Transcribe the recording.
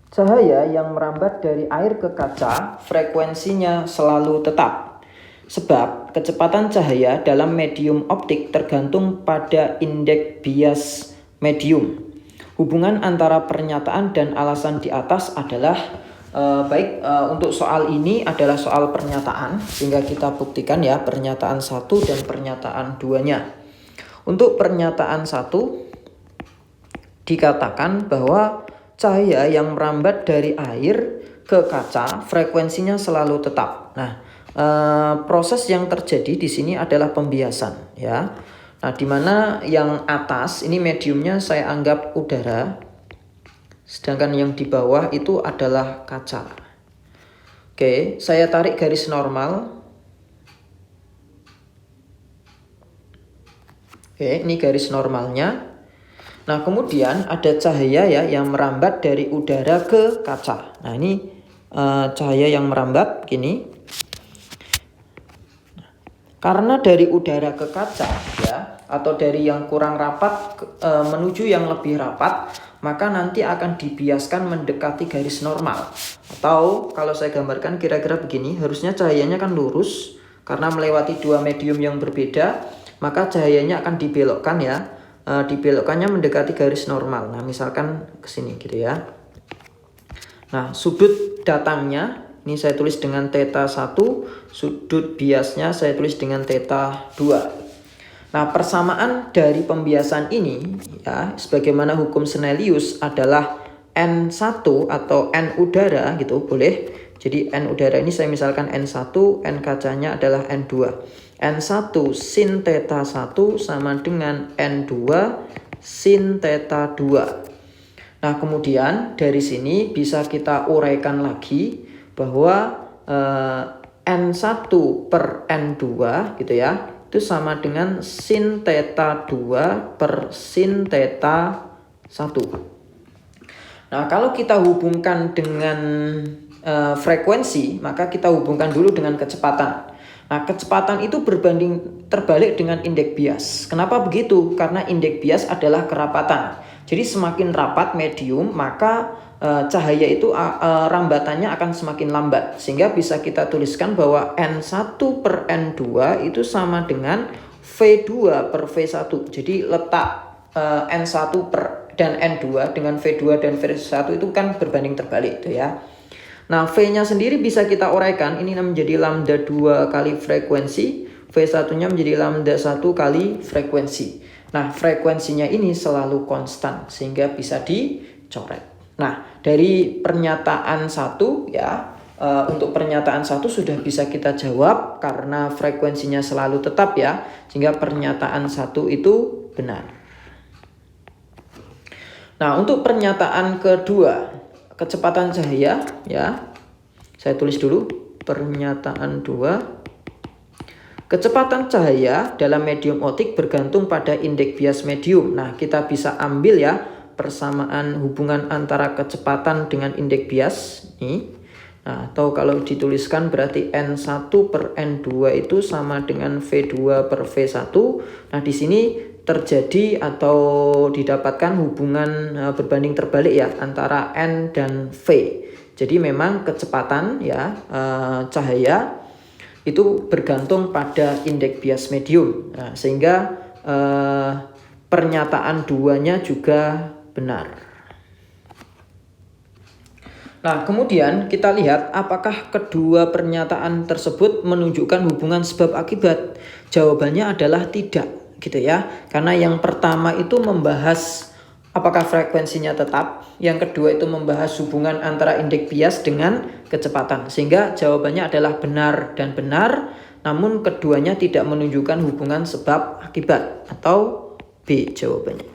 Cahaya yang merambat dari air ke kaca frekuensinya selalu tetap. Sebab kecepatan cahaya dalam medium optik tergantung pada indeks bias medium. Hubungan antara pernyataan dan alasan di atas adalah untuk soal ini adalah soal pernyataan, sehingga kita buktikan ya pernyataan 1 dan pernyataan 2-nya. Untuk pernyataan 1 dikatakan bahwa cahaya yang merambat dari air ke kaca frekuensinya selalu tetap. Nah, proses yang terjadi di sini adalah pembiasan ya. Nah, dimana yang atas ini mediumnya saya anggap udara, sedangkan yang di bawah itu adalah kaca. Oke, saya tarik garis normal. Oke, ini garis normalnya. Nah, kemudian ada cahaya ya yang merambat dari udara ke kaca. Nah, ini cahaya yang merambat gini. Karena dari udara ke kaca ya, atau dari yang kurang rapat menuju yang lebih rapat, maka nanti akan dibiaskan mendekati garis normal. Atau kalau saya gambarkan kira-kira begini, harusnya cahayanya kan lurus. Karena melewati dua medium yang berbeda, maka cahayanya akan dibelokkan ya. Dibelokkannya mendekati garis normal. Nah, misalkan ke sini gitu ya. Nah, sudut datangnya ini saya tulis dengan theta 1, sudut biasnya saya tulis dengan theta 2. Nah, persamaan dari pembiasan ini ya, sebagaimana hukum Snellius adalah N1 atau N udara gitu, boleh. Jadi N udara ini saya misalkan N1, N kacanya adalah N2. N1 sin theta 1 sama dengan N2 sin theta 2. Nah, kemudian dari sini bisa kita uraikan lagi bahwa N1 per N2 gitu ya, itu sama dengan sin theta 2 per sin theta 1. Nah, kalau kita hubungkan dengan frekuensi, maka kita hubungkan dulu dengan kecepatan. Nah, kecepatan itu berbanding terbalik dengan indeks bias. Kenapa begitu? Karena indeks bias adalah kerapatan. Jadi semakin rapat medium, maka cahaya itu rambatannya akan semakin lambat. Sehingga bisa kita tuliskan bahwa N1 per N2 itu sama dengan V2 per V1. Jadi letak N1 per dan N2 dengan V2 dan V1 itu kan berbanding terbalik itu ya. Nah, V-nya sendiri bisa kita uraikan. Ini menjadi lambda 2 kali frekuensi. V1-nya menjadi lambda 1 kali frekuensi. Nah, frekuensinya ini selalu konstan sehingga bisa dicoret. Nah, dari pernyataan 1 ya, untuk pernyataan 1 sudah bisa kita jawab karena frekuensinya selalu tetap ya. Sehingga pernyataan 1 itu benar. Nah, untuk pernyataan kedua, kecepatan cahaya ya, saya tulis dulu pernyataan 2. Kecepatan cahaya dalam medium optik bergantung pada indeks bias medium. Nah, kita bisa ambil ya persamaan hubungan antara kecepatan dengan indeks bias nih. Nah, atau kalau dituliskan berarti N1 per N2 itu sama dengan V2 per V1. Nah, di sini terjadi atau didapatkan hubungan berbanding terbalik ya antara N dan V. Jadi memang kecepatan ya cahaya itu bergantung pada indeks bias medium. Nah, sehingga pernyataan 2-nya juga benar. Nah, kemudian kita lihat apakah kedua pernyataan tersebut menunjukkan hubungan sebab akibat. Jawabannya adalah tidak gitu ya. Karena yang pertama itu membahas apakah frekuensinya tetap, yang kedua itu membahas hubungan antara indeks bias dengan kecepatan. Sehingga jawabannya adalah benar dan benar, namun keduanya tidak menunjukkan hubungan sebab akibat, atau B jawabannya.